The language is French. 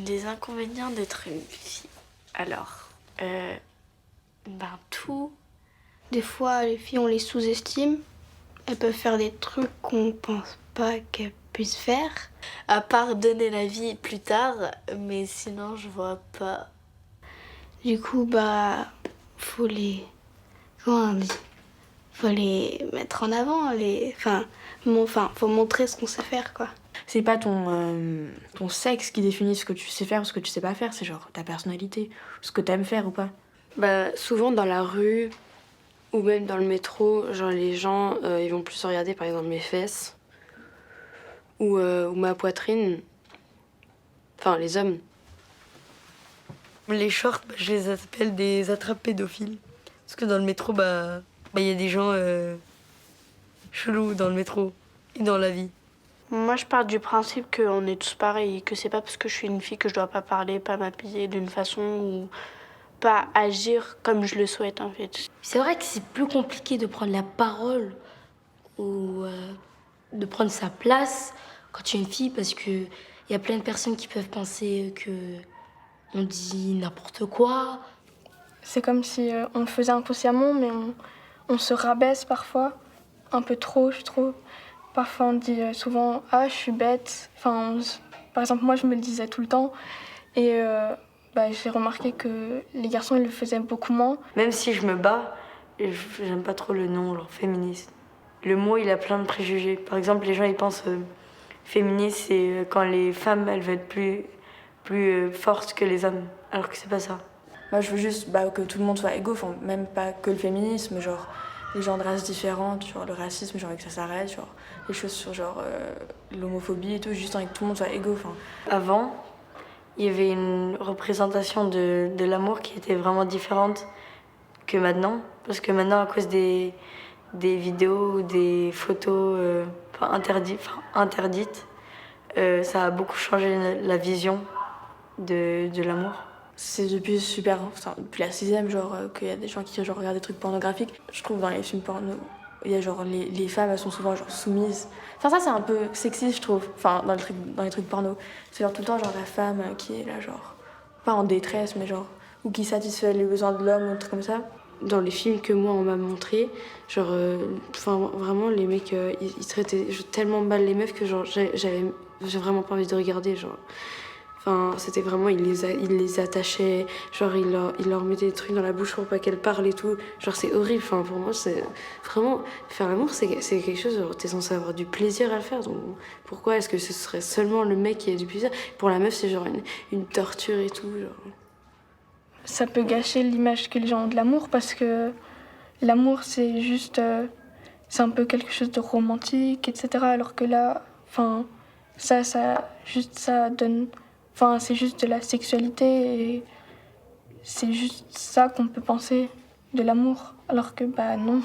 Les inconvénients d'être une fille. Alors, tout. Des fois, les filles, on les sous-estime. Elles peuvent faire des trucs qu'on pense pas qu'elles puissent faire. À part donner la vie plus tard, mais sinon je vois pas. Du coup, faut les... Comment on dit? Faut les mettre en avant, faut montrer ce qu'on sait faire, quoi. C'est pas ton sexe qui définit ce que tu sais faire ou ce que tu sais pas faire, c'est genre ta personnalité, ce que t'aimes faire ou pas. Souvent dans la rue ou même dans le métro, genre les gens ils vont plus regarder par exemple mes fesses ou ma poitrine. Enfin les hommes. Les shorts, je les appelle des attrapes pédophiles. Parce que dans le métro, y a des gens chelous dans le métro et dans la vie. Moi, je pars du principe qu'on est tous pareils, que c'est pas parce que je suis une fille que je dois pas parler, pas m'habiller d'une façon ou pas agir comme je le souhaite, en fait. C'est vrai que c'est plus compliqué de prendre la parole ou de prendre sa place quand tu es une fille parce que y a plein de personnes qui peuvent penser que on dit n'importe quoi. C'est comme si on le faisait inconsciemment, mais on se rabaisse parfois, un peu trop, je trouve. Parfois, on dit souvent « Ah, je suis bête ». Par exemple, moi, je me le disais tout le temps. Et j'ai remarqué que les garçons, ils le faisaient beaucoup moins. Même si je me bats, j'aime pas trop le nom, genre féministe. Le mot, il a plein de préjugés. Par exemple, les gens, ils pensent féministe, c'est quand les femmes, elles veulent être plus fortes que les hommes. Alors que c'est pas ça. Moi, je veux juste que tout le monde soit égaux, même pas que le féminisme, genre les gens de races différentes, genre le racisme, genre que ça s'arrête, genre les choses sur genre l'homophobie et tout, juste envie que tout le monde soit égaux. Avant, il y avait une représentation de l'amour qui était vraiment différente que maintenant. Parce que maintenant, à cause des vidéos ou des photos interdites, ça a beaucoup changé la vision de l'amour. C'est depuis depuis la 6e, qu'il y a des gens qui regardent des trucs pornographiques. Je trouve dans les films porno, il y a les femmes, elles sont souvent soumises. Ça c'est un peu sexiste, je trouve. Dans les trucs porno, c'est tout le temps la femme qui est là pas en détresse, mais ou qui satisfait les besoins de l'homme ou un truc comme ça. Dans les films que moi on m'a montré, vraiment les mecs ils traitaient tellement mal les meufs que j'ai vraiment pas envie de regarder c'était vraiment, il les attachait, il leur mettait des trucs dans la bouche pour pas qu'elles parlent et tout. C'est horrible. Pour moi, c'est vraiment, faire l'amour, c'est quelque chose, t'es censé avoir du plaisir à le faire. Donc, pourquoi est-ce que ce serait seulement le mec qui a du plaisir? Pour la meuf, c'est une torture et tout. Ça peut gâcher l'image que les gens ont de l'amour parce que l'amour, c'est juste, c'est un peu quelque chose de romantique, etc. Alors que là, ça donne. C'est juste de la sexualité et c'est juste ça qu'on peut penser de l'amour, alors que non.